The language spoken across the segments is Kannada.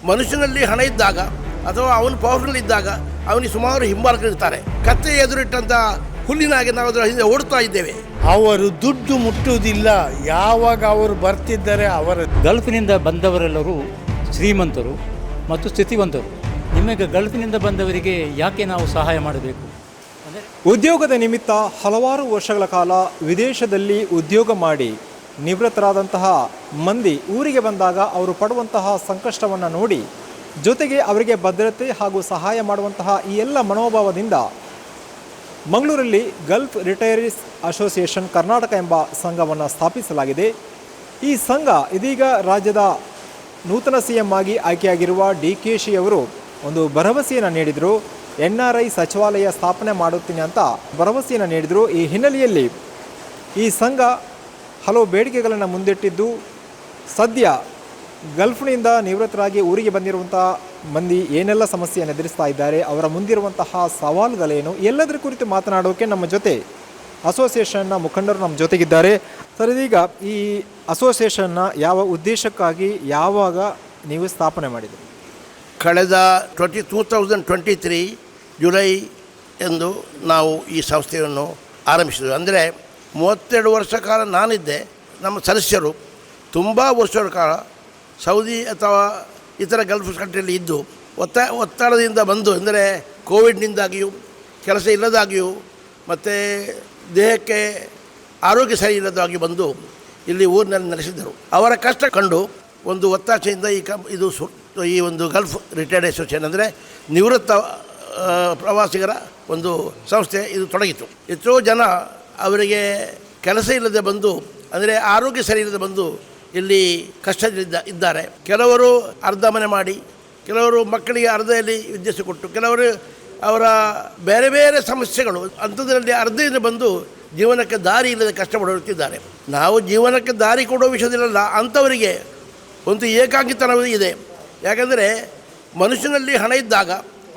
ಮನುಷ್ಯನಲ್ಲಿ ಹಣ ಇದ್ದಾಗ ಅಥವಾ ಅವನು ಪವರ್ಫುಲ್ ಇದ್ದಾಗ ಅವನಿಗೆ ಸುಮಾರು ಹಿಂಬಾಲಕರಿರ್ತಾರೆ. ಕತ್ತೆ ಎದುರಿಟ್ಟಂಥ ಹುಲ್ಲಿನಾಗೆ ನಾವು ಅದರ ಹಿಂದೆ ಓಡ್ತಾ ಇದ್ದೇವೆ. ಅವರು ದುಡ್ಡು ಮುಟ್ಟುವುದಿಲ್ಲ. ಯಾವಾಗ ಅವರು ಬರ್ತಿದ್ದಾರೆ ಅವರ ಗಲ್ಫಿನಿಂದ ಬಂದವರೆಲ್ಲರೂ ಶ್ರೀಮಂತರು ಮತ್ತು ಸ್ಥಿತಿವಂತರು. ನಿಮಗೆ ಗಲ್ಫಿನಿಂದ ಬಂದವರಿಗೆ ಯಾಕೆ ನಾವು ಸಹಾಯ ಮಾಡಬೇಕು? ಉದ್ಯೋಗದ ನಿಮಿತ್ತ ಹಲವಾರು ವರ್ಷಗಳ ಕಾಲ ವಿದೇಶದಲ್ಲಿ ಉದ್ಯೋಗ ಮಾಡಿ ನಿವೃತ್ತರಾದಂತಹ ಮಂದಿ ಊರಿಗೆ ಬಂದಾಗ ಅವರು ಪಡುವಂತಹ ಸಂಕಷ್ಟವನ್ನು ನೋಡಿ ಜೊತೆಗೆ ಅವರಿಗೆ ಭದ್ರತೆ ಹಾಗೂ ಸಹಾಯ ಮಾಡುವಂತಹ ಈ ಎಲ್ಲ ಮನೋಭಾವದಿಂದ ಮಂಗಳೂರಲ್ಲಿ ಗಲ್ಫ್ ರಿಟೈರೀಸ್ ಅಸೋಸಿಯೇಷನ್ ಕರ್ನಾಟಕ ಎಂಬ ಸಂಘವನ್ನು ಸ್ಥಾಪಿಸಲಾಗಿದೆ. ಈ ಸಂಘ ಇದೀಗ ರಾಜ್ಯದ ನೂತನ CM ಆಗಿ ಆಯ್ಕೆಯಾಗಿರುವ DKಶಿ ಅವರು ಒಂದು ಭರವಸೆಯನ್ನು ನೀಡಿದರು. NRI ಸಚಿವಾಲಯ ಸ್ಥಾಪನೆ ಮಾಡುತ್ತೀನಿ ಅಂತ ಭರವಸೆಯನ್ನು ನೀಡಿದರು. ಈ ಹಿನ್ನೆಲೆಯಲ್ಲಿ ಈ ಸಂಘ ಹಲವು ಬೇಡಿಕೆಗಳನ್ನು ಮುಂದಿಟ್ಟಿದ್ದು ಸದ್ಯ ಗಲ್ಫ್ನಿಂದ ನಿವೃತ್ತರಾಗಿ ಊರಿಗೆ ಬಂದಿರುವಂಥ ಮಂದಿ ಏನೆಲ್ಲ ಸಮಸ್ಯೆಯನ್ನು ಎದುರಿಸ್ತಾ ಇದ್ದಾರೆ, ಅವರ ಮುಂದಿರುವಂತಹ ಸವಾಲುಗಳೇನು, ಎಲ್ಲದರ ಕುರಿತು ಮಾತನಾಡೋಕೆ ನಮ್ಮ ಜೊತೆ ಅಸೋಸಿಯೇಷನ್ನ ಮುಖಂಡರು ನಮ್ಮ ಜೊತೆಗಿದ್ದಾರೆ. ಸರ್, ಇದೀಗ ಈ ಅಸೋಸಿಯೇಷನ್ನ ಯಾವ ಉದ್ದೇಶಕ್ಕಾಗಿ ಯಾವಾಗ ನೀವು ಸ್ಥಾಪನೆ ಮಾಡಿದ್ದೀರಿ? ಕಳೆದ 2023 ಜುಲೈ ಎಂದು ನಾವು ಈ ಸಂಸ್ಥೆಯನ್ನು ಆರಂಭಿಸಿದ್ವಿ. ಅಂದರೆ 32 ವರ್ಷ ಕಾಲ ನಾನಿದ್ದೆ. ನಮ್ಮ ಸದಸ್ಯರು ತುಂಬ ವರ್ಷಗಳ ಕಾಲ ಸೌದಿ ಅಥವಾ ಇತರ ಗಲ್ಫ್ ಕಂಟ್ರಿಯಲ್ಲಿ ಇದ್ದು ಒತ್ತಡದಿಂದ ಬಂದು, ಅಂದರೆ ಕೋವಿಡ್ನಿಂದಾಗಿಯೂ ಕೆಲಸ ಇಲ್ಲದಾಗಿಯೂ ಮತ್ತು ದೇಹಕ್ಕೆ ಆರೋಗ್ಯ ಸರಿ ಇಲ್ಲದಾಗಿ ಬಂದು ಇಲ್ಲಿ ಊರಿನಲ್ಲಿ ನೆಲೆಸಿದ್ದರು. ಅವರ ಕಷ್ಟ ಕಂಡು ಒಂದು ಒತ್ತಾಸೆಯಿಂದ ಈ ಒಂದು ಗಲ್ಫ್ ರಿಟೈರ್ಡ್ ಅಸೋಸಿಯೇಷನ್, ಅಂದರೆ ನಿವೃತ್ತ ಪ್ರವಾಸಿಗರ ಒಂದು ಸಂಸ್ಥೆ ಇದು ತೊಡಗಿತು. ಎಷ್ಟೋ ಜನ ಅವರಿಗೆ ಕೆಲಸ ಇಲ್ಲದೆ ಬಂದು, ಅಂದರೆ ಆರೋಗ್ಯ ಸರಿ ಇಲ್ಲದೆ ಬಂದು ಇಲ್ಲಿ ಕಷ್ಟದಲ್ಲಿದ್ದ ಇದ್ದಾರೆ. ಕೆಲವರು ಅರ್ಧ ಮನೆ ಮಾಡಿ, ಕೆಲವರು ಮಕ್ಕಳಿಗೆ ಅರ್ಧದಲ್ಲಿ ವಿದ್ಯಾಭ್ಯಾಸ ಕೊಟ್ಟು, ಕೆಲವರು ಅವರ ಬೇರೆ ಬೇರೆ ಸಮಸ್ಯೆಗಳು ಅಂಥದ್ರಲ್ಲಿ ಅರ್ಧದಿಂದ ಬಂದು ಜೀವನಕ್ಕೆ ದಾರಿ ಇಲ್ಲದೆ ಕಷ್ಟಪಡುತ್ತಿದ್ದಾರೆ. ನಾವು ಜೀವನಕ್ಕೆ ದಾರಿ ಕೊಡೋ ವಿಷಯದಲ್ಲ, ಅಂಥವರಿಗೆ ಒಂದು ಏಕಾಂಗಿತನ ಇದೆ. ಯಾಕಂದರೆ ಮನುಷ್ಯನಲ್ಲಿ ಹಣ ಇದ್ದಾಗ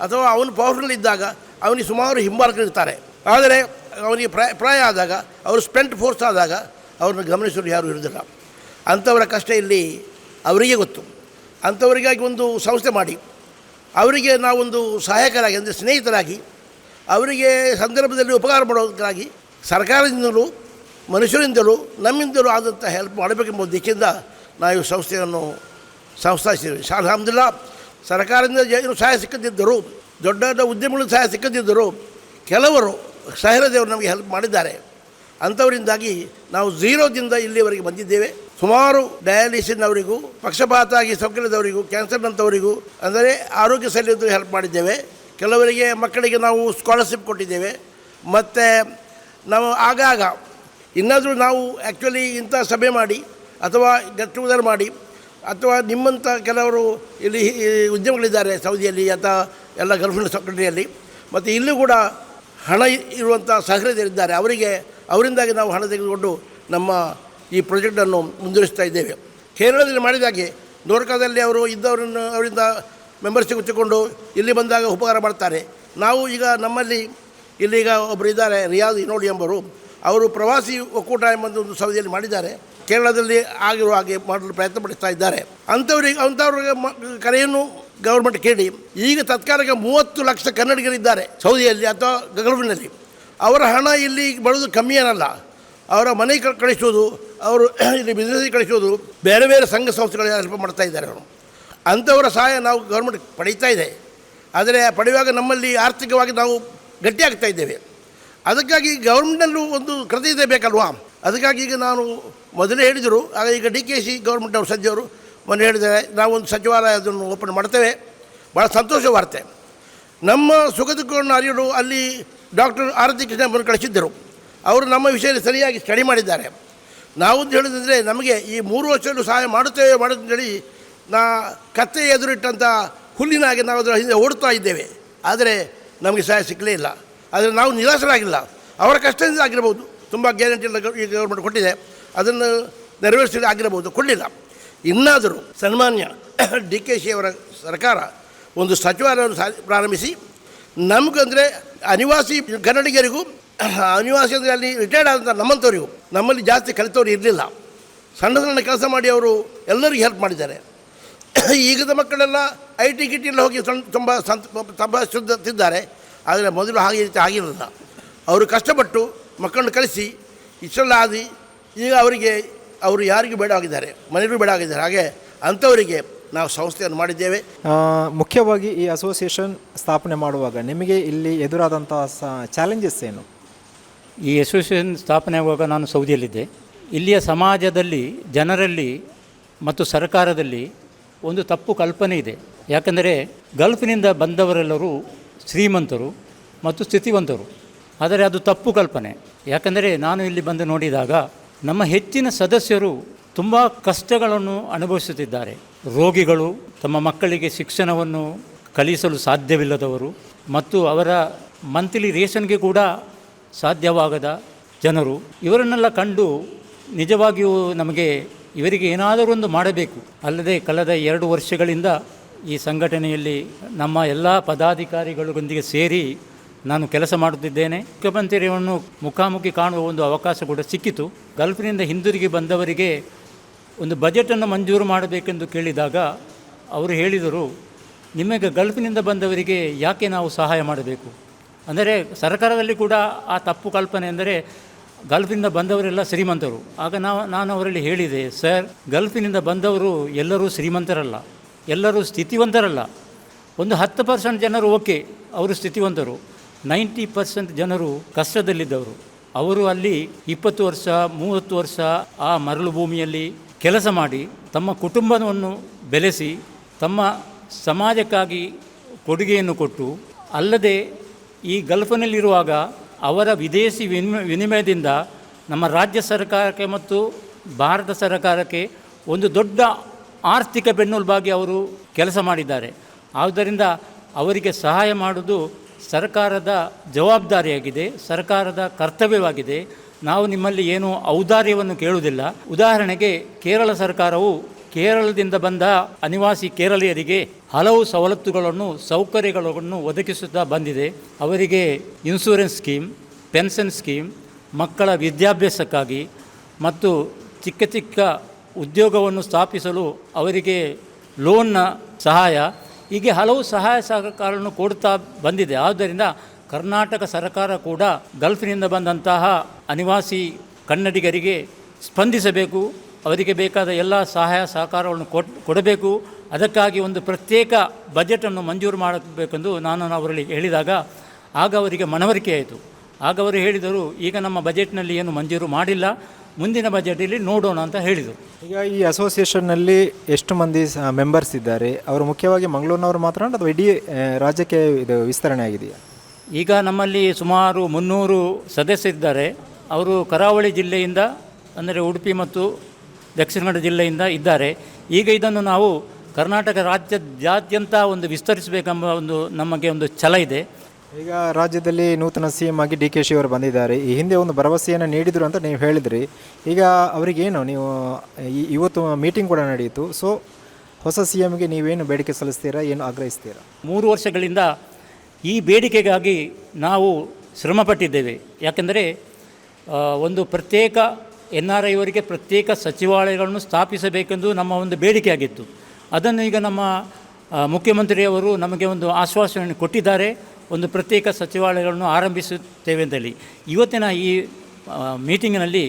ಅಥವಾ ಅವನು ಪವರ್ಫುಲ್ ಇದ್ದಾಗ ಅವನಿಗೆ ಸುಮಾರು ಹಿಂಬಾಲಕರಿರ್ತಾರೆ. ಆದರೆ ಅವನಿಗೆ ಪ್ರಾಯ ಆದಾಗ, ಅವರು ಸ್ಪೆಂಟ್ ಫೋರ್ಸ್ ಆದಾಗ ಅವ್ರನ್ನ ಗಮನಿಸಲು ಯಾರೂ ಇರೋದಿಲ್ಲ. ಅಂಥವರ ಕಷ್ಟ ಇಲ್ಲಿ ಅವರಿಗೆ ಗೊತ್ತು. ಅಂಥವರಿಗಾಗಿ ಒಂದು ಸಂಸ್ಥೆ ಮಾಡಿ ಅವರಿಗೆ ನಾವೊಂದು ಸಹಾಯಕರಾಗಿ, ಅಂದರೆ ಸ್ನೇಹಿತರಾಗಿ, ಅವರಿಗೆ ಸಂದರ್ಭದಲ್ಲಿ ಉಪಕಾರ ಮಾಡೋದಕ್ಕಾಗಿ ಸರ್ಕಾರದಿಂದಲೂ ಮನುಷ್ಯರಿಂದಲೂ ನಮ್ಮಿಂದಲೂ ಆದಂಥ ಹೆಲ್ಪ್ ಮಾಡಬೇಕೆಂಬ ಉದ್ದೇಶದಿಂದ ನಾವು ಸಂಸ್ಥೆಯನ್ನು ಸಂಸ್ಥಾಪಿಸಿದ್ದೀವಿ. ಅಲ್ಹಮ್ದುಲಿಲ್ಲಾ, ಸರ್ಕಾರದಿಂದ ಏನು ಸಹಾಯ ಸಿಕ್ಕದಿದ್ದರೂ, ದೊಡ್ಡ ದೊಡ್ಡ ಉದ್ಯಮಗಳು ಸಹಾಯ ಸಿಕ್ಕದಿದ್ದರೂ ಕೆಲವರು ಸಹೃದಯವರು ನಮಗೆ ಹೆಲ್ಪ್ ಮಾಡಿದ್ದಾರೆ. ಅಂಥವರಿಂದಾಗಿ ನಾವು ಝೀರೋದಿಂದ ಇಲ್ಲಿವರೆಗೆ ಬಂದಿದ್ದೇವೆ. ಸುಮಾರು ಡಯಾಲಿಸಿಸ್ನವರಿಗೂ, ಪಕ್ಷಪಾತ ಆಗಿ ಸೌಕರ್ಯದವರಿಗೂ, ಕ್ಯಾನ್ಸರ್ನಂಥವರಿಗೂ, ಅಂದರೆ ಆರೋಗ್ಯ ಸರಿಯದ್ದು ಹೆಲ್ಪ್ ಮಾಡಿದ್ದೇವೆ. ಕೆಲವರಿಗೆ ಮಕ್ಕಳಿಗೆ ನಾವು ಸ್ಕಾಲರ್ಶಿಪ್ ಕೊಟ್ಟಿದ್ದೇವೆ. ಮತ್ತು ನಾವು ಆಗಾಗ ಇನ್ನಾದರೂ ನಾವು ಆ್ಯಕ್ಚುಲಿ ಇಂಥ ಸಭೆ ಮಾಡಿ ಅಥವಾ ಗೆಟ್ ಟುಗೆದರ್ ಮಾಡಿ, ಅಥವಾ ನಿಮ್ಮಂಥ ಕೆಲವರು ಇಲ್ಲಿ ಉದ್ಯಮಗಳಿದ್ದಾರೆ ಸೌದಿಯಲ್ಲಿ ಅಥವಾ ಎಲ್ಲ ಗಲ್ಫಿನ ಕಂಟ್ರಿಯಲ್ಲಿ, ಮತ್ತು ಇಲ್ಲೂ ಕೂಡ ಹಣ ಇರುವಂಥ ಸಹೃದಯರಿದ್ದಾರೆ. ಅವರಿಂದಾಗಿ ನಾವು ಹಣ ತೆಗೆದುಕೊಂಡು ನಮ್ಮ ಈ ಪ್ರಾಜೆಕ್ಟನ್ನು ಮುಂದುವರಿಸ್ತಾ ಇದ್ದೇವೆ. ಕೇರಳದಲ್ಲಿ ಮಾಡಿದಾಗೆ ನೋರ್ಕಾದಲ್ಲಿ ಅವರಿಂದ ಮೆಂಬರ್ಶಿಪ್ ತೆಗೆದುಕೊಂಡು ಇಲ್ಲಿ ಬಂದಾಗ ಉಪಕಾರ ಮಾಡ್ತಾರೆ. ನಾವು ಈಗ ನಮ್ಮಲ್ಲಿ ಇಲ್ಲೀಗ ಒಬ್ಬರು ಇದ್ದಾರೆ, ರಿಯಾದ್ ಇನೋಡಿ ಎಂಬರು. ಅವರು ಪ್ರವಾಸಿ ಒಕ್ಕೂಟ ಎಂಬಂದು ಸೌದಿಯಲ್ಲಿ ಮಾಡಿದ್ದಾರೆ. ಕೇರಳದಲ್ಲಿ ಆಗಿರುವ ಹಾಗೆ ಮಾಡಲು ಪ್ರಯತ್ನ ಪಡಿಸ್ತಾ ಇದ್ದಾರೆ. ಅಂಥವ್ರಿಗೆ ಕರೆಯನ್ನು ಗೌರ್ಮೆಂಟ್ ಕೇಳಿ ಈಗ ತತ್ಕಾಲಕ್ಕೆ 30 ಲಕ್ಷ ಕನ್ನಡಿಗರಿದ್ದಾರೆ ಸೌದಿಯಲ್ಲಿ ಅಥವಾ ಗಲ್ಫಿನಲ್ಲಿ. ಅವರ ಹಣ ಇಲ್ಲಿ ಬರೋದು ಕಮ್ಮಿ ಏನಲ್ಲ. ಅವರ ಮನೆ ಕಳಿಸೋದು, ಅವರು ಇಲ್ಲಿ ಬಿಸ್ನೆಸ್ಸಿಗೆ ಕಳಿಸೋದು, ಬೇರೆ ಬೇರೆ ಸಂಘ ಸಂಸ್ಥೆಗಳಿಗೆ ಹೆಲ್ಪ್ ಮಾಡ್ತಾ ಇದ್ದಾರೆ ಅವರು. ಅಂಥವರ ಸಹಾಯ ನಾವು ಗೌರ್ಮೆಂಟ್ ಪಡೀತಾ ಇದೆ. ಆದರೆ ಪಡೆಯುವಾಗ ನಮ್ಮಲ್ಲಿ ಆರ್ಥಿಕವಾಗಿ ನಾವು ಗಟ್ಟಿಯಾಗ್ತಾ ಇದ್ದೇವೆ. ಅದಕ್ಕಾಗಿ ಗೌರ್ಮೆಂಟಲ್ಲೂ ಒಂದು ಕೃತಜ್ಞತೆ ಬೇಕಲ್ವಾ. ಅದಕ್ಕಾಗಿ ಈಗ ನಾನು ಮೊದಲೇ ಹೇಳಿದರು, ಆಗ ಈಗ DKಶಿ ಗೌರ್ಮೆಂಟ್ ಅವರು ಸದ್ಯವರು ಮೊನ್ನೆ ಹೇಳಿದ್ದಾರೆ, ನಾವೊಂದು ಸಚಿವಾಲಯ ಅದನ್ನು ಓಪನ್ ಮಾಡ್ತೇವೆ. ಭಾಳ ಸಂತೋಷ ವಾರ್ತೆ. ನಮ್ಮ ಸುಖ ದುಃಖವನ್ನು ಅರಿಯಲು ಅಲ್ಲಿ ಡಾಕ್ಟರ್ ಆರತಿ ಕೃಷ್ಣಪ್ಪನ್ನು ಕಳಿಸಿದ್ದರು. ಅವರು ನಮ್ಮ ವಿಷಯದಲ್ಲಿ ಸರಿಯಾಗಿ ಸ್ಟಡಿ ಮಾಡಿದ್ದಾರೆ. ನಾವೊಂದು ಹೇಳೋದಂದರೆ, ನಮಗೆ ಈ 3 ವರ್ಷದಲ್ಲೂ ಸಹಾಯ ಮಾಡುತ್ತೇವೆ ಹೇಳಿ ಕತ್ತೆ ಎದುರಿಟ್ಟಂಥ ಹುಲ್ಲಿನಾಗೆ ನಾವು ಅದರ ಹಿಂದೆ ಓಡ್ತಾ ಇದ್ದೇವೆ. ಆದರೆ ನಮಗೆ ಸಹಾಯ ಸಿಕ್ಕಲೇ ಇಲ್ಲ. ಆದರೆ ನಾವು ನಿರಾಸರಾಗಿಲ್ಲ. ಅವರ ಕಷ್ಟದಿಂದ ಆಗಿರ್ಬೋದು, ತುಂಬ ಗ್ಯಾರಂಟಿ ಎಲ್ಲ ಈ ಗೌರ್ಮೆಂಟ್ ಕೊಟ್ಟಿದೆ, ಅದನ್ನು ನೆರವೇರಿಸಿ ಆಗಿರಬಹುದು, ಕೊಡಲಿಲ್ಲ. ಇನ್ನಾದರೂ ಸನ್ಮಾನ್ಯ DKಶಿ ಅವರ ಸರ್ಕಾರ ಒಂದು ಸಚಿವಾಲಯವನ್ನು ಪ್ರಾರಂಭಿಸಿ ನಮಗಂದರೆ ಅನಿವಾಸಿ ಕನ್ನಡಿಗರಿಗೂ, ಅನಿವಾಸಿ ಅಂದರೆ ಅಲ್ಲಿ ರಿಟೈರ್ಡ್ ಆದಂಥ ನಮ್ಮಂಥವರಿಗೂ, ನಮ್ಮಲ್ಲಿ ಜಾಸ್ತಿ ಕಲಿತವ್ರು ಇರಲಿಲ್ಲ, ಸಣ್ಣ ಸಣ್ಣ ಕೆಲಸ ಮಾಡಿ ಅವರು ಎಲ್ಲರಿಗೂ ಹೆಲ್ಪ್ ಮಾಡಿದ್ದಾರೆ. ಈಗದ ಮಕ್ಕಳೆಲ್ಲ ಐ ಟಿ ಗಿಟಿಯಲ್ಲಿ ಹೋಗಿ ತುಂಬ ಶುದ್ಧತಿದ್ದಾರೆ. ಆದರೆ ಮೊದಲು ಹಾಗೆ ರೀತಿ ಆಗಿರಲಿಲ್ಲ. ಅವರು ಕಷ್ಟಪಟ್ಟು ಮಕ್ಕಳನ್ನು ಕಲಿಸಿ ಇಷ್ಟೆಲ್ಲ ಆದಿ ಈಗ ಅವರು ಯಾರಿಗೂ ಬೇಡ ಆಗಿದ್ದಾರೆ, ಮನೆಯೂ ಬೇಡ ಆಗಿದ್ದಾರೆ. ಹಾಗೆ ಅಂಥವರಿಗೆ ನಾವು ಸಂಸ್ಥೆಯನ್ನು ಮಾಡಿದ್ದೇವೆ. ಮುಖ್ಯವಾಗಿ ಈ ಅಸೋಸಿಯೇಷನ್ ಸ್ಥಾಪನೆ ಮಾಡುವಾಗ ನಿಮಗೆ ಇಲ್ಲಿ ಎದುರಾದಂಥ ಚಾಲೆಂಜಸ್ ಏನು? ಈ ಅಸೋಸಿಯೇಷನ್ ಸ್ಥಾಪನೆ ಆಗುವಾಗ ನಾನು ಸೌದಿಯಲ್ಲಿದ್ದೆ. ಇಲ್ಲಿಯ ಸಮಾಜದಲ್ಲಿ, ಜನರಲ್ಲಿ ಮತ್ತು ಸರ್ಕಾರದಲ್ಲಿ ಒಂದು ತಪ್ಪು ಕಲ್ಪನೆ ಇದೆ. ಯಾಕಂದರೆ ಗಲ್ಫಿನಿಂದ ಬಂದವರೆಲ್ಲರೂ ಶ್ರೀಮಂತರು ಮತ್ತು ಸ್ಥಿತಿವಂತರು. ಆದರೆ ಅದು ತಪ್ಪು ಕಲ್ಪನೆ. ಯಾಕಂದರೆ ನಾನು ಇಲ್ಲಿ ಬಂದು ನೋಡಿದಾಗ ನಮ್ಮ ಹೆಚ್ಚಿನ ಸದಸ್ಯರು ತುಂಬ ಕಷ್ಟಗಳನ್ನು ಅನುಭವಿಸುತ್ತಿದ್ದಾರೆ. ರೋಗಿಗಳು, ತಮ್ಮ ಮಕ್ಕಳಿಗೆ ಶಿಕ್ಷಣವನ್ನು ಕಲಿಸಲು ಸಾಧ್ಯವಿಲ್ಲದವರು ಮತ್ತು ಅವರ ಮಂತ್ಲಿ ರೇಷನ್ಗೆ ಕೂಡ ಸಾಧ್ಯವಾಗದ ಜನರು, ಇವರನ್ನೆಲ್ಲ ಕಂಡು ನಿಜವಾಗಿಯೂ ನಮಗೆ ಇವರಿಗೆ ಏನಾದರೂ ಒಂದು ಮಾಡಬೇಕು. ಅಲ್ಲದೆ ಕಳೆದ 2 ವರ್ಷಗಳಿಂದ ಈ ಸಂಘಟನೆಯಲ್ಲಿ ನಮ್ಮ ಎಲ್ಲ ಪದಾಧಿಕಾರಿಗಳೊಂದಿಗೆ ಸೇರಿ ನಾನು ಕೆಲಸ ಮಾಡುತ್ತಿದ್ದೇನೆ. ಮುಖ್ಯಮಂತ್ರಿಯನ್ನು ಮುಖಾಮುಖಿ ಕಾಣುವ ಒಂದು ಅವಕಾಶ ಕೂಡ ಸಿಕ್ಕಿತು. ಗಲ್ಫಿನಿಂದ ಹಿಂದಿರುಗಿ ಬಂದವರಿಗೆ ಒಂದು ಬಜೆಟನ್ನು ಮಂಜೂರು ಮಾಡಬೇಕೆಂದು ಕೇಳಿದಾಗ ಅವರು ಹೇಳಿದರು, ನಿಮಗೆ ಗಲ್ಫಿನಿಂದ ಬಂದವರಿಗೆ ಯಾಕೆ ನಾವು ಸಹಾಯ ಮಾಡಬೇಕು? ಅಂದರೆ ಸರ್ಕಾರದಲ್ಲಿ ಕೂಡ ಆ ತಪ್ಪು ಕಲ್ಪನೆ ಎಂದರೆ ಗಲ್ಫಿನಿಂದ ಬಂದವರೆಲ್ಲ ಶ್ರೀಮಂತರು. ಆಗ ನಾನು ಅವರಲ್ಲಿ ಹೇಳಿದೆ, ಸರ್, ಗಲ್ಫಿನಿಂದ ಬಂದವರು ಎಲ್ಲರೂ ಶ್ರೀಮಂತರಲ್ಲ, ಎಲ್ಲರೂ ಸ್ಥಿತಿವಂತರಲ್ಲ. ಒಂದು 10% ಜನರು ಓಕೆ, ಅವರು ಸ್ಥಿತಿವಂತರು. 90% ಜನರು ಕಷ್ಟದಲ್ಲಿದ್ದವರು. ಅವರು ಅಲ್ಲಿ 20 ವರ್ಷ 30 ವರ್ಷ ಆ ಮರಳು ಭೂಮಿಯಲ್ಲಿ ಕೆಲಸ ಮಾಡಿ ತಮ್ಮ ಕುಟುಂಬವನ್ನು ಬೆಳೆಸಿ ತಮ್ಮ ಸಮಾಜಕ್ಕಾಗಿ ಕೊಡುಗೆಯನ್ನು ಕೊಟ್ಟು, ಅಲ್ಲದೆ ಈ ಗಲ್ಫಿನಲ್ಲಿರುವಾಗ ಅವರ ವಿದೇಶಿ ವಿನಿಮಯದಿಂದ ನಮ್ಮ ರಾಜ್ಯ ಸರ್ಕಾರಕ್ಕೆ ಮತ್ತು ಭಾರತ ಸರ್ಕಾರಕ್ಕೆ ಒಂದು ದೊಡ್ಡ ಆರ್ಥಿಕ ಬೆನ್ನೆಲುಬಾಗಿ ಅವರು ಕೆಲಸ ಮಾಡಿದ್ದಾರೆ. ಆದ್ದರಿಂದ ಅವರಿಗೆ ಸಹಾಯ ಮಾಡುವುದು ಸರ್ಕಾರದ ಜವಾಬ್ದಾರಿಯಾಗಿದೆ, ಸರ್ಕಾರದ ಕರ್ತವ್ಯವಾಗಿದೆ. ನಾವು ನಿಮ್ಮಲ್ಲಿ ಏನೂ ಔದಾರ್ಯವನ್ನು ಕೇಳುವುದಿಲ್ಲ. ಉದಾಹರಣೆಗೆ ಕೇರಳ ಸರ್ಕಾರವು ಕೇರಳದಿಂದ ಬಂದ ಅನಿವಾಸಿ ಕೇರಳೀಯರಿಗೆ ಹಲವು ಸವಲತ್ತುಗಳನ್ನು, ಸೌಕರ್ಯಗಳನ್ನು ಒದಗಿಸುತ್ತಾ ಬಂದಿದೆ. ಅವರಿಗೆ ಇನ್ಶೂರೆನ್ಸ್ ಸ್ಕೀಮ್, ಪೆನ್ಷನ್ ಸ್ಕೀಮ್, ಮಕ್ಕಳ ವಿದ್ಯಾಭ್ಯಾಸಕ್ಕಾಗಿ ಮತ್ತು ಚಿಕ್ಕ ಚಿಕ್ಕ ಉದ್ಯೋಗವನ್ನು ಸ್ಥಾಪಿಸಲು ಅವರಿಗೆ ಲೋನ್ನ ಸಹಾಯ, ಹೀಗೆ ಹಲವು ಸಹಾಯ ಸಹಕಾರವನ್ನು ಕೊಡುತ್ತಾ ಬಂದಿದೆ. ಆದ್ದರಿಂದ ಕರ್ನಾಟಕ ಸರ್ಕಾರ ಕೂಡ ಗಲ್ಫಿನಿಂದ ಬಂದಂತಹ ಅನಿವಾಸಿ ಕನ್ನಡಿಗರಿಗೆ ಸ್ಪಂದಿಸಬೇಕು, ಅವರಿಗೆ ಬೇಕಾದ ಎಲ್ಲ ಸಹಾಯ ಸಹಕಾರಗಳನ್ನು ಕೊಡಬೇಕು. ಅದಕ್ಕಾಗಿ ಒಂದು ಪ್ರತ್ಯೇಕ ಬಜೆಟನ್ನು ಮಂಜೂರು ಮಾಡಬೇಕೆಂದು ನಾನು ಅವರಲ್ಲಿ ಹೇಳಿದಾಗ ಆಗ ಅವರಿಗೆ ಮನವರಿಕೆ ಆಯಿತು. ಆಗ ಅವರು ಹೇಳಿದರು, ಈಗ ನಮ್ಮ ಬಜೆಟ್ನಲ್ಲಿ ಏನು ಮಂಜೂರು ಮಾಡಿಲ್ಲ, ಮುಂದಿನ ಬಜೆಟಲ್ಲಿ ನೋಡೋಣ ಅಂತ ಹೇಳಿದರು. ಈಗ ಈ ಅಸೋಸಿಯೇಷನ್ನಲ್ಲಿ ಎಷ್ಟು ಮಂದಿ ಮೆಂಬರ್ಸ್ ಇದ್ದಾರೆ? ಅವರು ಮುಖ್ಯವಾಗಿ ಮಂಗಳೂರಿನವರು ಮಾತ್ರ ಅಥವಾ ಇಡೀ ರಾಜ್ಯಕ್ಕೆ ಇದು ವಿಸ್ತರಣೆ ಆಗಿದೆಯಾ? ಈಗ ನಮ್ಮಲ್ಲಿ ಸುಮಾರು 300 ಸದಸ್ಯರಿದ್ದಾರೆ. ಅವರು ಕರಾವಳಿ ಜಿಲ್ಲೆಯಿಂದ, ಅಂದರೆ ಉಡುಪಿ ಮತ್ತು ದಕ್ಷಿಣ ಕನ್ನಡ ಜಿಲ್ಲೆಯಿಂದ ಇದ್ದಾರೆ. ಈಗ ಇದನ್ನು ನಾವು ಕರ್ನಾಟಕ ರಾಜ್ಯಾದ್ಯಂತ ಒಂದು ವಿಸ್ತರಿಸಬೇಕೆಂಬ ನಮಗೆ ಒಂದು ಛಲ ಇದೆ. ಈಗ ರಾಜ್ಯದಲ್ಲಿ ನೂತನ CM ಆಗಿ DK ಶಿ ಅವರು ಬಂದಿದ್ದಾರೆ. ಈ ಹಿಂದೆ ಒಂದು ಭರವಸೆಯನ್ನು ನೀಡಿದರು ಅಂತ ನೀವು ಹೇಳಿದ್ರಿ. ಈಗ ಅವರಿಗೇನು ನೀವು ಇವತ್ತು ಮೀಟಿಂಗ್ ಕೂಡ ನಡೆಯಿತು. ಸೊ ಹೊಸ CMಗೆ ನೀವೇನು ಬೇಡಿಕೆ ಸಲ್ಲಿಸ್ತೀರಾ, ಏನು ಆಗ್ರಹಿಸ್ತೀರಾ? 3 ವರ್ಷಗಳಿಂದ ಈ ಬೇಡಿಕೆಗಾಗಿ ನಾವು ಶ್ರಮಪಟ್ಟಿದ್ದೇವೆ. ಯಾಕೆಂದರೆ ಒಂದು ಪ್ರತ್ಯೇಕ NRI ಅವರಿಗೆ ಪ್ರತ್ಯೇಕ ಸಚಿವಾಲಯಗಳನ್ನು ಸ್ಥಾಪಿಸಬೇಕೆಂದು ನಮ್ಮ ಒಂದು ಬೇಡಿಕೆಯಾಗಿತ್ತು. ಅದನ್ನು ಈಗ ನಮ್ಮ ಮುಖ್ಯಮಂತ್ರಿಯವರು ನಮಗೆ ಒಂದು ಆಶ್ವಾಸನೆ ಕೊಟ್ಟಿದ್ದಾರೆ, ಒಂದು ಪ್ರತ್ಯೇಕ ಸಚಿವಾಲಯಗಳನ್ನು ಆರಂಭಿಸುತ್ತೇವೆ ಅಂತೇಳಿ. ಇವತ್ತಿನ ಈ ಮೀಟಿಂಗಿನಲ್ಲಿ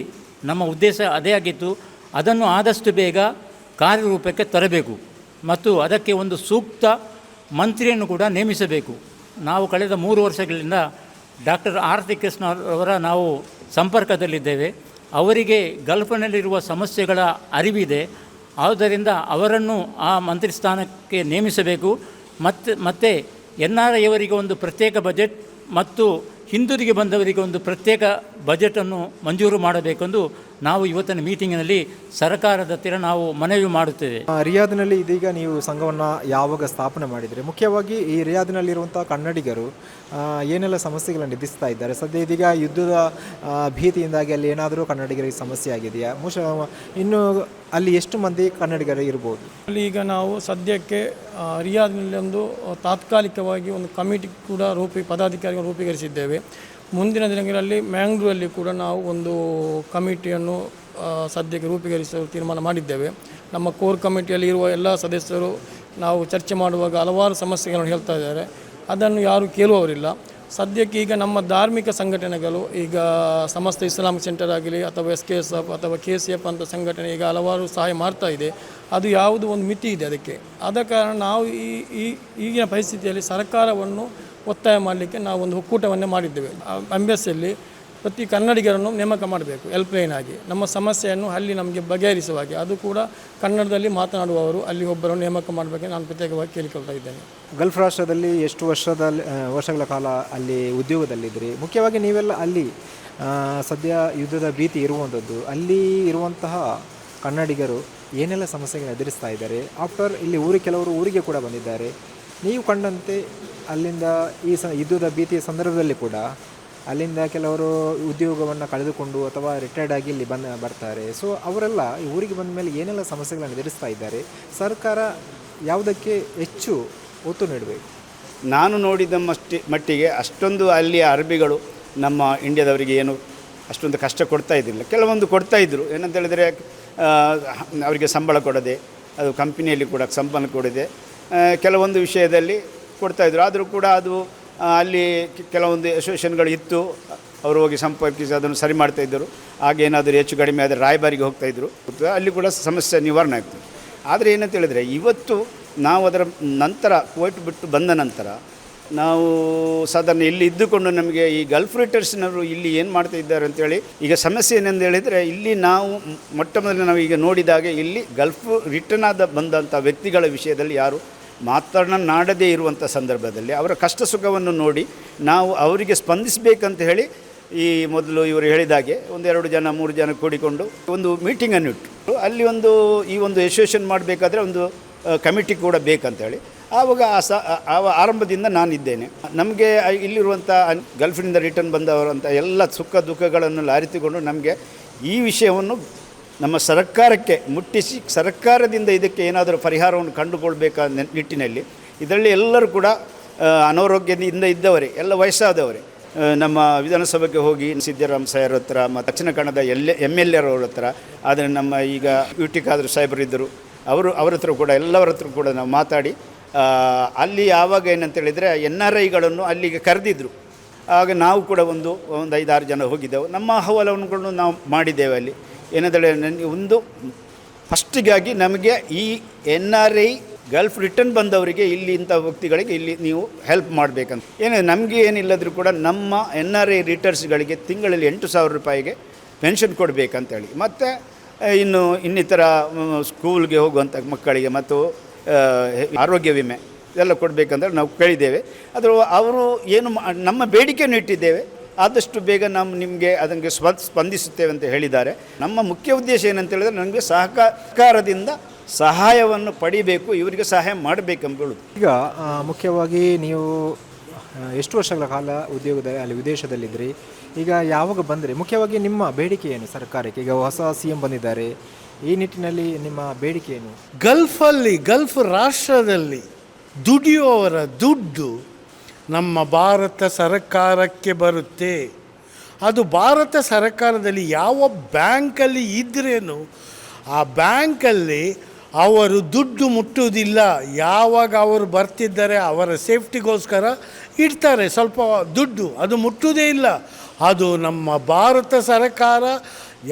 ನಮ್ಮ ಉದ್ದೇಶ ಅದೇ ಆಗಿತ್ತು. ಅದನ್ನು ಆದಷ್ಟು ಬೇಗ ಕಾರ್ಯರೂಪಕ್ಕೆ ತರಬೇಕು ಮತ್ತು ಅದಕ್ಕೆ ಒಂದು ಸೂಕ್ತ ಮಂತ್ರಿಯನ್ನು ಕೂಡ ನೇಮಿಸಬೇಕು. ನಾವು ಕಳೆದ 3 ವರ್ಷಗಳಿಂದ ಡಾಕ್ಟರ್ ಆರ್.ಟಿ. ಕೃಷ್ಣ ಅವರ ನಾವು ಸಂಪರ್ಕದಲ್ಲಿದ್ದೇವೆ. ಅವರಿಗೆ ಗಲ್ಫಿನಲ್ಲಿರುವ ಸಮಸ್ಯೆಗಳ ಅರಿವಿದೆ. ಆದ್ದರಿಂದ ಅವರನ್ನು ಆ ಮಂತ್ರಿ ಸ್ಥಾನಕ್ಕೆ ನೇಮಿಸಬೇಕು. ಮತ್ತು NRI ಅವರಿಗೆ ಒಂದು ಪ್ರತ್ಯೇಕ ಬಜೆಟ್ ಮತ್ತು ಹಿಂದಿರುಗಿ ಬಂದವರಿಗೆ ಒಂದು ಪ್ರತ್ಯೇಕ ಬಜೆಟನ್ನು ಮಂಜೂರು ಮಾಡಬೇಕೆಂದು ನಾವು ಇವತ್ತಿನ ಮೀಟಿಂಗಿನಲ್ಲಿ ಸರ್ಕಾರದ ಹತ್ತಿರ ನಾವು ಮನವಿ ಮಾಡುತ್ತೇವೆ. ರಿಯಾದ್ನಲ್ಲಿ ಇದೀಗ ನೀವು ಸಂಘವನ್ನು ಯಾವಾಗ ಸ್ಥಾಪನೆ ಮಾಡಿದರೆ, ಮುಖ್ಯವಾಗಿ ಈ ರಿಯಾದ್ನಲ್ಲಿರುವಂಥ ಕನ್ನಡಿಗರು ಏನೆಲ್ಲ ಸಮಸ್ಯೆಗಳನ್ನು ಎದುರಿಸ್ತಾ ಇದ್ದಾರೆ? ಸದ್ಯ ಇದೀಗ ಯುದ್ಧದ ಭೀತಿಯಿಂದಾಗಿ ಅಲ್ಲಿ ಏನಾದರೂ ಕನ್ನಡಿಗರಿಗೆ ಸಮಸ್ಯೆ ಆಗಿದೆಯಾ? ಇನ್ನು ಅಲ್ಲಿ ಎಷ್ಟು ಮಂದಿ ಕನ್ನಡಿಗರು ಇರ್ಬೋದು? ಅಲ್ಲಿ ಈಗ ನಾವು ಸದ್ಯಕ್ಕೆ ರಿಯಾದ್ನಲ್ಲಿ ಒಂದು ತಾತ್ಕಾಲಿಕವಾಗಿ ಒಂದು ಕಮಿಟಿ ಕೂಡ ಪದಾಧಿಕಾರಿಗಳು ರೂಪೀಕರಿಸಿದ್ದೇವೆ. ಮುಂದಿನ ದಿನಗಳಲ್ಲಿ ಮ್ಯಾಂಗ್ಳೂರಲ್ಲಿ ಕೂಡ ನಾವು ಒಂದು ಕಮಿಟಿಯನ್ನು ಸದ್ಯಕ್ಕೆ ರೂಪೀಕರಿಸಲು ತೀರ್ಮಾನ ಮಾಡಿದ್ದೇವೆ. ನಮ್ಮ ಕೋರ್ ಕಮಿಟಿಯಲ್ಲಿ ಇರುವ ಎಲ್ಲ ಸದಸ್ಯರು ನಾವು ಚರ್ಚೆ ಮಾಡುವಾಗ ಹಲವಾರು ಸಮಸ್ಯೆಗಳನ್ನು ಹೇಳ್ತಾ ಇದ್ದಾರೆ. ಅದನ್ನು ಯಾರೂ ಕೇಳುವವರಿಲ್ಲ. ಸದ್ಯಕ್ಕೆ ಈಗ ನಮ್ಮ ಧಾರ್ಮಿಕ ಸಂಘಟನೆಗಳು, ಈಗ ಸಮಸ್ತ ಇಸ್ಲಾಮಿಕ್ ಸೆಂಟರ್ ಆಗಲಿ ಅಥವಾ SKSF ಅಥವಾ KCF ಅಂತ ಸಂಘಟನೆ ಈಗ ಹಲವಾರು ಸಹಾಯ ಮಾಡ್ತಾ ಇದೆ. ಅದು ಯಾವುದು ಒಂದು ಮಿತಿ ಇದೆ ಅದಕ್ಕೆ. ಆದ ಕಾರಣ ನಾವು ಈಗಿನ ಪರಿಸ್ಥಿತಿಯಲ್ಲಿ ಸರ್ಕಾರವನ್ನು ಒತ್ತಾಯ ಮಾಡಲಿಕ್ಕೆ ನಾವು ಒಂದು ಒಕ್ಕೂಟವನ್ನೇ ಮಾಡಿದ್ದೇವೆ. ಎಂಬೆಸ್ಸಿಯಲ್ಲಿ ಪ್ರತಿ ಕನ್ನಡಿಗರನ್ನು ನೇಮಕ ಮಾಡಬೇಕು ಹೆಲ್ಪ್ಲೈನ್ ಆಗಿ, ನಮ್ಮ ಸಮಸ್ಯೆಯನ್ನು ಅಲ್ಲಿ ನಮಗೆ ಬಗೆಹರಿಸುವ ಹಾಗೆ. ಅದು ಕೂಡ ಕನ್ನಡದಲ್ಲಿ ಮಾತನಾಡುವವರು ಅಲ್ಲಿ ಒಬ್ಬರನ್ನು ನೇಮಕ ಮಾಡಬೇಕೆಂದು ನಾನು ಪ್ರತ್ಯೇಕವಾಗಿ ಕೇಳಿಕೊಳ್ತಾ ಇದ್ದೇನೆ. ಗಲ್ಫ್ ರಾಷ್ಟ್ರದಲ್ಲಿ ಎಷ್ಟು ವರ್ಷಗಳ ಕಾಲ ಅಲ್ಲಿ ಉದ್ಯೋಗದಲ್ಲಿದ್ದಿರಿ? ಮುಖ್ಯವಾಗಿ ನೀವೆಲ್ಲ ಅಲ್ಲಿ ಸದ್ಯ ಯುದ್ಧದ ಭೀತಿ ಇರುವಂಥದ್ದು, ಅಲ್ಲಿ ಇರುವಂತಹ ಕನ್ನಡಿಗರು ಏನೆಲ್ಲ ಸಮಸ್ಯೆಗಳನ್ನು ಎದುರಿಸ್ತಾ ಇದ್ದಾರೆ. ಆಫ್ಟರ್ ಇಲ್ಲಿ ಕೆಲವರು ಊರಿಗೆ ಕೂಡ ಬಂದಿದ್ದಾರೆ. ನೀವು ಕಂಡಂತೆ ಅಲ್ಲಿಂದ ಈ ಯುದ್ಧದ ಭೀತಿಯ ಸಂದರ್ಭದಲ್ಲಿ ಕೂಡ ಅಲ್ಲಿಂದ ಕೆಲವರು ಉದ್ಯೋಗವನ್ನು ಕಳೆದುಕೊಂಡು ಅಥವಾ ರಿಟೈರ್ಡ್ ಆಗಿ ಇಲ್ಲಿ ಬರ್ತಾರೆ. ಸೊ ಅವರೆಲ್ಲ ಈ ಊರಿಗೆ ಬಂದ ಮೇಲೆ ಏನೆಲ್ಲ ಸಮಸ್ಯೆಗಳನ್ನು ಎದುರಿಸ್ತಾ ಇದ್ದಾರೆ, ಸರ್ಕಾರ ಯಾವುದಕ್ಕೆ ಹೆಚ್ಚು ಒತ್ತು ನೀಡಬೇಕು? ನಾನು ನೋಡಿದ ಮಟ್ಟಿಗೆ ಅಷ್ಟೊಂದು ಅಲ್ಲಿಯ ಅರಬಿಗಳು ನಮ್ಮ ಇಂಡಿಯಾದವರಿಗೆ ಏನು ಅಷ್ಟೊಂದು ಕಷ್ಟ ಕೊಡ್ತಾ ಇದ್ದಿಲ್ಲ. ಕೆಲವೊಂದು ಕೊಡ್ತಾಯಿದ್ರು, ಏನಂತ ಹೇಳಿದರೆ ಅವರಿಗೆ ಸಂಬಳ ಕೊಡದೆ, ಅದು ಕಂಪನಿಯಲ್ಲಿ ಕೂಡ ಸಂಬಳ ಕೊಡದೆ ಕೆಲವೊಂದು ವಿಷಯದಲ್ಲಿ ಕೊಡ್ತಾಯಿದ್ರು. ಆದರೂ ಕೂಡ ಅದು ಅಲ್ಲಿ ಕೆಲವೊಂದು ಅಸೋಸಿಯೇಷನ್ಗಳು ಇತ್ತು, ಅವರು ಹೋಗಿ ಸಂಪರ್ಕಿಸಿ ಅದನ್ನು ಸರಿ ಮಾಡ್ತಾಯಿದ್ದರು. ಆಗೇನಾದರೂ ಹೆಚ್ಚು ಕಡಿಮೆ ಆದರೆ ರಾಯಭಾರಿಗೆ ಹೋಗ್ತಾಯಿದ್ರು, ಅಲ್ಲಿ ಕೂಡ ಸಮಸ್ಯೆ ನಿವಾರಣೆ ಆಗ್ತದೆ. ಆದರೆ ಏನಂತ ಹೇಳಿದರೆ ಇವತ್ತು ನಾವು ಅದರ ನಂತರ ಕೋರ್ಟ್ ಬಿಟ್ಟು ಬಂದ ನಂತರ ನಾವು ಸಾಧಾರಣ ಇಲ್ಲಿ ಇದ್ದುಕೊಂಡು ನಮಗೆ ಈ ಗಲ್ಫ್ ರಿಟರ್ಸ್ನವರು ಇಲ್ಲಿ ಏನು ಮಾಡ್ತಾ ಇದ್ದಾರೆ ಅಂತೇಳಿ ಈಗ ಸಮಸ್ಯೆ ಏನೆಂದು ಹೇಳಿದರೆ, ಇಲ್ಲಿ ನಾವು ಮೊಟ್ಟ ಮೊದಲು ನಾವು ಈಗ ನೋಡಿದಾಗ ಇಲ್ಲಿ ಗಲ್ಫ್ ರಿಟರ್ನ್ ಬಂದಂಥ ವ್ಯಕ್ತಿಗಳ ವಿಷಯದಲ್ಲಿ ಯಾರು ಮಾತನಾಡದೇ ಇರುವಂಥ ಸಂದರ್ಭದಲ್ಲಿ ಅವರ ಕಷ್ಟ ಸುಖವನ್ನು ನೋಡಿ ನಾವು ಅವರಿಗೆ ಸ್ಪಂದಿಸಬೇಕಂತ ಹೇಳಿ ಈ ಮೊದಲು ಇವರು ಹೇಳಿದಾಗೆ 1-2 ಜನ 3 ಜನ ಕೂಡಿಕೊಂಡು ಒಂದು ಮೀಟಿಂಗನ್ನು ಇಟ್ಟು ಅಲ್ಲಿ ಈ ಒಂದು ಅಸೋಸಿಯೇಷನ್ ಮಾಡಬೇಕಾದ್ರೆ ಒಂದು ಕಮಿಟಿ ಕೂಡ ಬೇಕಂತೇಳಿ ಆವಾಗ ಆರಂಭದಿಂದ ನಾನಿದ್ದೇನೆ. ನಮಗೆ ಇಲ್ಲಿರುವಂಥ ಗಲ್ಫಿನಿಂದ ರಿಟರ್ನ್ ಬಂದವರಂಥ ಎಲ್ಲ ಸುಖ ದುಃಖಗಳನ್ನು ಅರಿತುಕೊಂಡು ನಮಗೆ ಈ ವಿಷಯವನ್ನು ನಮ್ಮ ಸರ್ಕಾರಕ್ಕೆ ಮುಟ್ಟಿಸಿ ಸರ್ಕಾರದಿಂದ ಇದಕ್ಕೆ ಏನಾದರೂ ಪರಿಹಾರವನ್ನು ಕಂಡುಕೊಳ್ಬೇಕಾದ ನಿಟ್ಟಿನಲ್ಲಿ ಇದರಲ್ಲಿ ಎಲ್ಲರೂ ಕೂಡ ಅನಾರೋಗ್ಯದಿಂದ ಇದ್ದವರೇ, ಎಲ್ಲ ವಯಸ್ಸಾದವರೇ. ನಮ್ಮ ವಿಧಾನಸಭೆಗೆ ಹೋಗಿ ಸಿದ್ದರಾಮ ಸಾಹೇಬ್ರ ಹತ್ರ ಮತ್ತು ದಕ್ಷಿಣ ಕನ್ನಡದ MLA ಅವ್ರ ಹತ್ರ, ಆದರೆ ನಮ್ಮ ಈಗ ಯುಟಿಕಾದ್ರು ಸಾಹೇಬರಿದ್ದರು, ಅವ್ರ ಹತ್ರ ಕೂಡ ಎಲ್ಲರ ಹತ್ರ ಕೂಡ ನಾವು ಮಾತಾಡಿ ಅಲ್ಲಿ ಆವಾಗ ಏನಂತೇಳಿದರೆ NRIಗಳನ್ನು ಅಲ್ಲಿಗೆ ಕರೆದಿದ್ದರು. ಆಗ ನಾವು ಕೂಡ ಒಂದು 5-6 ಜನ ಹೋಗಿದ್ದೆವು. ನಮ್ಮ ಅಹವಾಲುಗಳನ್ನು ನಾವು ಮಾಡಿದ್ದೇವೆ. ಅಲ್ಲಿ ಏನಂತೇಳಿ ಒಂದು ಫಸ್ಟಿಗಾಗಿ ನಮಗೆ ಈ NRI ಗಲ್ಫ್ ರಿಟರ್ನ್ ಬಂದವರಿಗೆ ಇಲ್ಲಿ ಇಂಥ ವ್ಯಕ್ತಿಗಳಿಗೆ ಇಲ್ಲಿ ನೀವು ಹೆಲ್ಪ್ ಮಾಡಬೇಕಂತ ನಮಗೆ ಏನಿಲ್ಲದರೂ ಕೂಡ ನಮ್ಮ NRI ರಿಟರ್ನ್ಸ್ಗಳಿಗೆ ತಿಂಗಳಲ್ಲಿ 8,000 ರೂಪಾಯಿಗೆ ಪೆನ್ಷನ್ ಕೊಡಬೇಕಂತೇಳಿ, ಮತ್ತು ಇನ್ನಿತರ ಸ್ಕೂಲ್ಗೆ ಹೋಗುವಂಥ ಮಕ್ಕಳಿಗೆ ಮತ್ತು ಆರೋಗ್ಯ ವಿಮೆ ಇದೆಲ್ಲ ಕೊಡಬೇಕಂದ್ರೆ ನಾವು ಕೇಳಿದ್ದೇವೆ. ಅವರು ಏನು ನಮ್ಮ ಬೇಡಿಕೆಯನ್ನು ಇಟ್ಟಿದ್ದೇವೆ, ಆದಷ್ಟು ಬೇಗ ನಾವು ನಿಮಗೆ ಅದಕ್ಕೆ ಸ್ಪಂದಿಸುತ್ತೇವೆ ಅಂತ ಹೇಳಿದ್ದಾರೆ. ನಮ್ಮ ಮುಖ್ಯ ಉದ್ದೇಶ ಏನಂತ ಹೇಳಿದ್ರೆ ನನಗೆ ಸರ್ಕಾರದಿಂದ ಸಹಾಯವನ್ನು ಪಡಿಬೇಕು, ಇವರಿಗೆ ಸಹಾಯ ಮಾಡಬೇಕೆಂಬುದು. ಈಗ ಮುಖ್ಯವಾಗಿ ನೀವು ಎಷ್ಟು ವರ್ಷಗಳ ಕಾಲ ಅಲ್ಲಿ ವಿದೇಶದಲ್ಲಿದ್ದರೆ, ಈಗ ಯಾವಾಗ ಬಂದರೆ ಮುಖ್ಯವಾಗಿ ನಿಮ್ಮ ಬೇಡಿಕೆ ಏನು ಸರ್ಕಾರಕ್ಕೆ? ಈಗ ಹೊಸ CM ಬಂದಿದ್ದಾರೆ, ಈ ನಿಟ್ಟಿನಲ್ಲಿ ನಿಮ್ಮ ಬೇಡಿಕೆ ಏನು? ಗಲ್ಫ್ ರಾಷ್ಟ್ರದಲ್ಲಿ ದುಡಿಯುವವರ ದುಡ್ಡು ನಮ್ಮ ಭಾರತ ಸರ್ಕಾರಕ್ಕೆ ಬರುತ್ತೆ. ಅದು ಭಾರತ ಸರ್ಕಾರದಲ್ಲಿ ಯಾವ ಬ್ಯಾಂಕಲ್ಲಿ ಇದ್ರೇನು ಆ ಬ್ಯಾಂಕಲ್ಲಿ ಅವರು ದುಡ್ಡು ಮುಟ್ಟುವುದಿಲ್ಲ. ಯಾವಾಗ ಅವರು ಬರ್ತಿದ್ದಾರೆ ಅವರ ಸೇಫ್ಟಿಗೋಸ್ಕರ ಇಡ್ತಾರೆ ಸ್ವಲ್ಪ ದುಡ್ಡು, ಅದು ಮುಟ್ಟುವುದೇ ಇಲ್ಲ. ಅದು ನಮ್ಮ ಭಾರತ ಸರ್ಕಾರ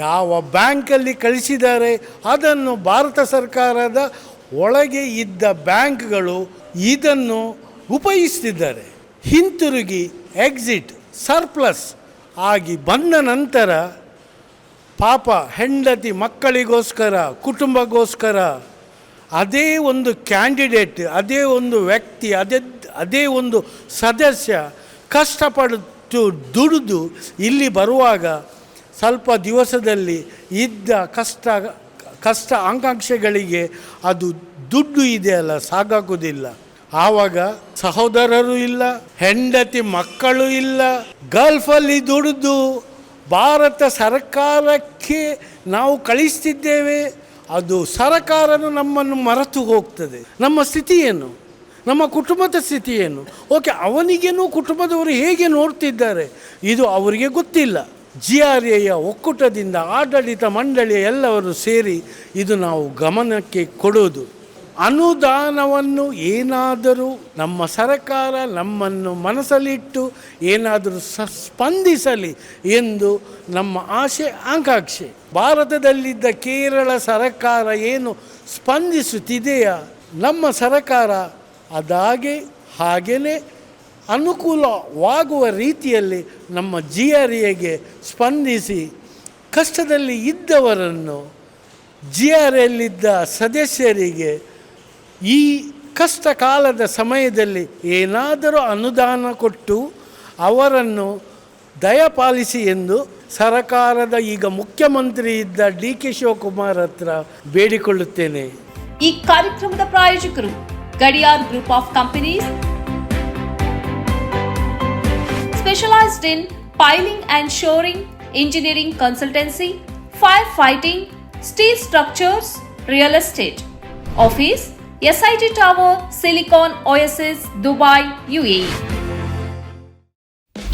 ಯಾವ ಬ್ಯಾಂಕಲ್ಲಿ ಕಳಿಸಿದ್ದಾರೆ ಅದನ್ನು ಭಾರತ ಸರ್ಕಾರದ ಒಳಗೆ ಇದ್ದ ಬ್ಯಾಂಕ್ಗಳು ಇದನ್ನು ಉಪಯೋಗಿಸ್ತಿದ್ದಾರೆ. ಹಿಂತಿರುಗಿ ಎಕ್ಸಿಟ್ ಸರ್ಪ್ಲಸ್ ಆಗಿ ಬಂದ ನಂತರ ಪಾಪ ಹೆಂಡತಿ ಮಕ್ಕಳಿಗೋಸ್ಕರ ಕುಟುಂಬಗೋಸ್ಕರ ಅದೇ ಒಂದು ಕ್ಯಾಂಡಿಡೇಟ್, ಅದೇ ಒಂದು ವ್ಯಕ್ತಿ, ಅದೇ ಒಂದು ಸದಸ್ಯ ಕಷ್ಟಪಟ್ಟು ದುಡಿದು ಇಲ್ಲಿ ಬರುವಾಗ ಸ್ವಲ್ಪ ದಿವಸದಲ್ಲಿ ಇದ್ದ ಕಷ್ಟ ಆಕಾಂಕ್ಷೆಗಳಿಗೆ ಅದು ದುಡ್ಡು ಇದೆಯಲ್ಲ ಸಾಕಾಗೋದಿಲ್ಲ. ಆವಾಗ ಸಹೋದರರು ಇಲ್ಲ, ಹೆಂಡತಿ ಮಕ್ಕಳು ಇಲ್ಲ. ಗಲ್ಫಲ್ಲಿ ದುಡಿದು ಭಾರತ ಸರ್ಕಾರಕ್ಕೆ ನಾವು ಕಳಿಸ್ತಿದ್ದೇವೆ, ಅದು ಸರ್ಕಾರನು ನಮ್ಮನ್ನು ಮರೆತು ಹೋಗ್ತದೆ. ನಮ್ಮ ಸ್ಥಿತಿ ಏನು, ನಮ್ಮ ಕುಟುಂಬದ ಸ್ಥಿತಿ ಏನು? ಓಕೆ, ಅವನಿಗೇನು ಕುಟುಂಬದವರು ಹೇಗೆ ನೋಡ್ತಿದ್ದಾರೆ ಇದು ಅವರಿಗೆ ಗೊತ್ತಿಲ್ಲ. GRAಯ ಒಕ್ಕೂಟದಿಂದ ಆಡಳಿತ ಮಂಡಳಿಯ ಎಲ್ಲವರು ಸೇರಿ ಇದು ನಾವು ಗಮನಕ್ಕೆ ಕೊಡೋದು. ಅನುದಾನವನ್ನು ಏನಾದರೂ ನಮ್ಮ ಸರ್ಕಾರ ನಮ್ಮನ್ನು ಮನಸ್ಸಲ್ಲಿಟ್ಟು ಏನಾದರೂ ಸ್ಪಂದಿಸಲಿ ಎಂದು ನಮ್ಮ ಆಸೆ ಆಕಾಂಕ್ಷೆ. ಭಾರತದಲ್ಲಿದ್ದ ಕೇರಳ ಸರ್ಕಾರ ಏನು ಸ್ಪಂದಿಸುತ್ತಿದೆಯಾ, ನಮ್ಮ ಸರ್ಕಾರ ಹಾಗೇ ಅನುಕೂಲವಾಗುವ ರೀತಿಯಲ್ಲಿ ನಮ್ಮ GRAಗೆ ಸ್ಪಂದಿಸಿ ಕಷ್ಟದಲ್ಲಿ ಇದ್ದವರನ್ನು GRAಯಲ್ಲಿದ್ದ ಸದಸ್ಯರಿಗೆ ಈ ಕಷ್ಟ ಕಾಲದ ಸಮಯದಲ್ಲಿ ಏನಾದರೂ ಅನುದಾನ ಕೊಟ್ಟು ಅವರನ್ನು ದಯಪಾಲಿಸಿ ಎಂದು ಸರ್ಕಾರದ ಈಗ ಮುಖ್ಯಮಂತ್ರಿ ಇದ್ದ DK ಶಿವಕುಮಾರ್ ಹತ್ರ ಬೇಡಿಕೊಳ್ಳುತ್ತೇನೆ. ಈ ಕಾರ್ಯಕ್ರಮದ ಪ್ರಾಯೋಜಕರು Gadiyar group of companies, specialized in piling and shoring, engineering consultancy, firefighting, steel structures, real estate. Office SIT Tower, Silicon Oasis, Dubai, UAE.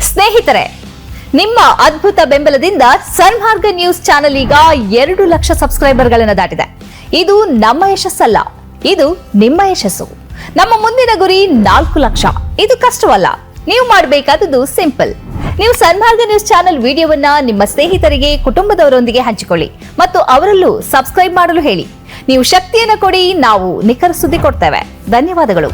ಸ್ನೇಹಿತರೆ, ನಿಮ್ಮ ಅದ್ಭುತ ಬೆಂಬಲದಿಂದ ಸನ್ಮಾರ್ಗ ನ್ಯೂಸ್ ಚಾನೆಲ್ ಈಗ 2 ಲಕ್ಷ ಸಬ್ಸ್ಕ್ರೈಬರ್ಗಳನ್ನು ದಾಟಿದೆ. ಇದು ನಮ್ಮ ಯಶಸ್ಸಲ್ಲ, ಇದು ನಿಮ್ಮ ಯಶಸ್ಸು. ನಮ್ಮ ಮುಂದಿನ ಗುರಿ 4 ಲಕ್ಷ. ಇದು ಕಷ್ಟವಲ್ಲ. ನೀವು ಮಾಡಬೇಕಾದದ್ದು ಸಿಂಪಲ್. ನೀವು ಸನ್ಮಾರ್ಗ ನ್ಯೂಸ್ ಚಾನೆಲ್ ವಿಡಿಯೋವನ್ನ ನಿಮ್ಮ ಸ್ನೇಹಿತರಿಗೆ, ಕುಟುಂಬದವರೊಂದಿಗೆ ಹಂಚಿಕೊಳ್ಳಿ ಮತ್ತು ಅವರಲ್ಲೂ ಸಬ್ಸ್ಕ್ರೈಬ್ ಮಾಡಲು ಹೇಳಿ. ನೀವು ಶಕ್ತಿಯನ್ನು ಕೊಡಿ, ನಾವು ನಿಖರ ಸುದ್ದಿ ಕೊಡ್ತೇವೆ. ಧನ್ಯವಾದಗಳು.